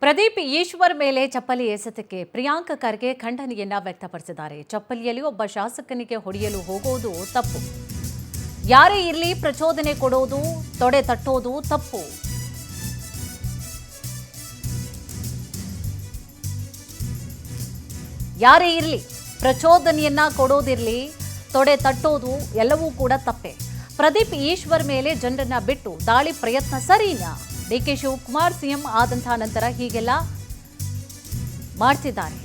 ಪ್ರದೀಪ್ ಈಶ್ವರ್ ಮೇಲೆ ಚಪ್ಪಲಿ ಎಸೆತಕ್ಕೆ ಪ್ರಿಯಾಂಕ ಖರ್ಗೆ ಖಂಡನೆಯನ್ನ ವ್ಯಕ್ತಪಡಿಸಿದ್ದಾರೆ. ಚಪ್ಪಲಿಯಲ್ಲಿ ಒಬ್ಬ ಶಾಸಕನಿಗೆ ಹೊಡೆಯಲು ಹೋಗೋದು ತಪ್ಪು. ಯಾರೇ ಇರಲಿ ಪ್ರಚೋದನೆ ಕೊಡೋದು, ತೊಡೆ ತಟ್ಟೋದು ತಪ್ಪು. ಯಾರೇ ಇರಲಿ ಪ್ರಚೋದನೆಯನ್ನ ಕೊಡೋದಿರಲಿ, ತೊಡೆ ತಟ್ಟೋದು ಎಲ್ಲವೂ ಕೂಡ ತಪ್ಪೆ. ಪ್ರದೀಪ್ ಈಶ್ವರ್ ಮೇಲೆ ಜನರನ್ನ ಬಿಟ್ಟು ದಾಳಿ ಪ್ರಯತ್ನ ಸರಿನಾ? ಡಿಕೆ ಶಿವಕುಮಾರ್ ಸಿಎಂ ಆದಂತಹ ನಂತರ ಹೀಗೆಲ್ಲ ಮಾಡ್ತಿದ್ದಾರೆ.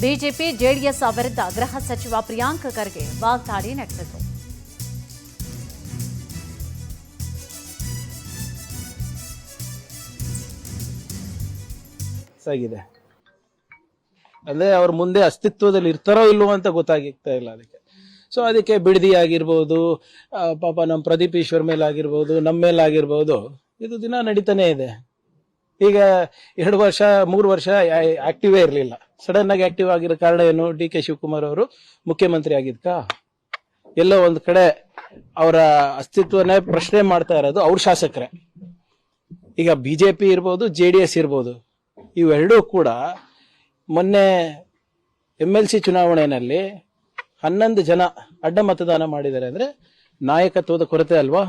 ಬಿಜೆಪಿ ಜೆಡಿಎಸ್ ವಿರುದ್ಧ ಗೃಹ ಸಚಿವ ಪ್ರಿಯಾಂಕ ಖರ್ಗೆ ವಾಗ್ದಾಳಿ ನಡೆಸಿದರು. ಆಗಿದೆ ಅಂದ್ರೆ ಅವ್ರ ಮುಂದೆ ಅಸ್ತಿತ್ವದಲ್ಲಿ ಇರ್ತಾರೋ ಇಲ್ವೋ ಅಂತ ಗೊತ್ತಾಗ್ತಾ ಇಲ್ಲ ಅದಕ್ಕೆ. ಸೊ ಅದಕ್ಕೆ ಬಿಡದಿ ಆಗಿರ್ಬೋದು, ಪಾಪ ನಮ್ಮ ಪ್ರದೀಪ್ ಈಶ್ವರ್ ಮೇಲೆ ಆಗಿರ್ಬೋದು, ನಮ್ಮ ಮೇಲೆ ಆಗಿರ್ಬೋದು, ಇದು ದಿನ ನಡೀತಾನೆ ಇದೆ. ಈಗ 2 ವರ್ಷ 3 ವರ್ಷ ಆಕ್ಟಿವೇ ಇರಲಿಲ್ಲ. ಸಡನ್ ಆಗಿ ಆಕ್ಟಿವ್ ಆಗಿರೋ ಕಾರಣ ಏನು? ಡಿ ಕೆ ಶಿವಕುಮಾರ್ ಅವರು ಮುಖ್ಯಮಂತ್ರಿ ಆಗಿದ್ಕ ಎಲ್ಲೋ ಒಂದ್ ಕಡೆ ಅವರ ಅಸ್ತಿತ್ವನೇ ಪ್ರಶ್ನೆ ಮಾಡ್ತಾ ಇರೋದು ಅವ್ರ ಶಾಸಕರೇ. ಈಗ ಬಿಜೆಪಿ ಇರ್ಬೋದು, JDS ಇರ್ಬೋದು, ಇವೆರಡೂ ಕೂಡ ಮೊನ್ನೆ MLC ಚುನಾವಣೆಯಲ್ಲಿ 11 ಜನ ಅಡ್ಡ ಮತದಾನ ಮಾಡಿದ್ದಾರೆ. ಅಂದ್ರೆ ನಾಯಕತ್ವದ ಕೊರತೆ ಅಲ್ವಾ?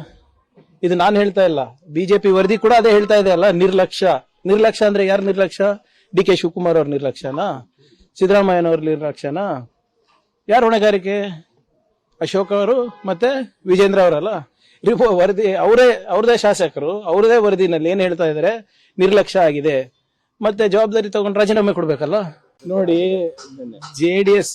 ಇದು ನಾನು ಹೇಳ್ತಾ ಇಲ್ಲ, ಬಿಜೆಪಿ ವರದಿ ಕೂಡ ಅದೇ ಹೇಳ್ತಾ ಇದೆ ಅಲ್ಲ. ನಿರ್ಲಕ್ಷ್ಯ ಅಂದ್ರೆ ಯಾರು ನಿರ್ಲಕ್ಷ್ಯ? ಡಿ ಕೆ ಶಿವಕುಮಾರ್ ಅವ್ರ ನಿರ್ಲಕ್ಷ್ಯನಾ? ಸಿದ್ದರಾಮಯ್ಯನವ್ರ ನಿರ್ಲಕ್ಷ್ಯನಾ? ಯಾರು ಹೊಣೆಗಾರಿಕೆ? ಅಶೋಕ್ ಅವರು ಮತ್ತೆ ವಿಜೇಂದ್ರ ಅವರಲ್ಲ. ವರದಿ ಅವ್ರದೇ ಶಾಸಕರು, ಅವ್ರದೇ ವರದಿನಲ್ಲಿ ಏನ್ ಹೇಳ್ತಾ ಇದಾರೆ? ನಿರ್ಲಕ್ಷ್ಯ ಆಗಿದೆ. ಮತ್ತೆ ಜವಾಬ್ದಾರಿ ತಗೊಂಡು ರಾಜೀನಾಮೆ ಕೊಡ್ಬೇಕಲ್ಲ. ನೋಡಿ, JDS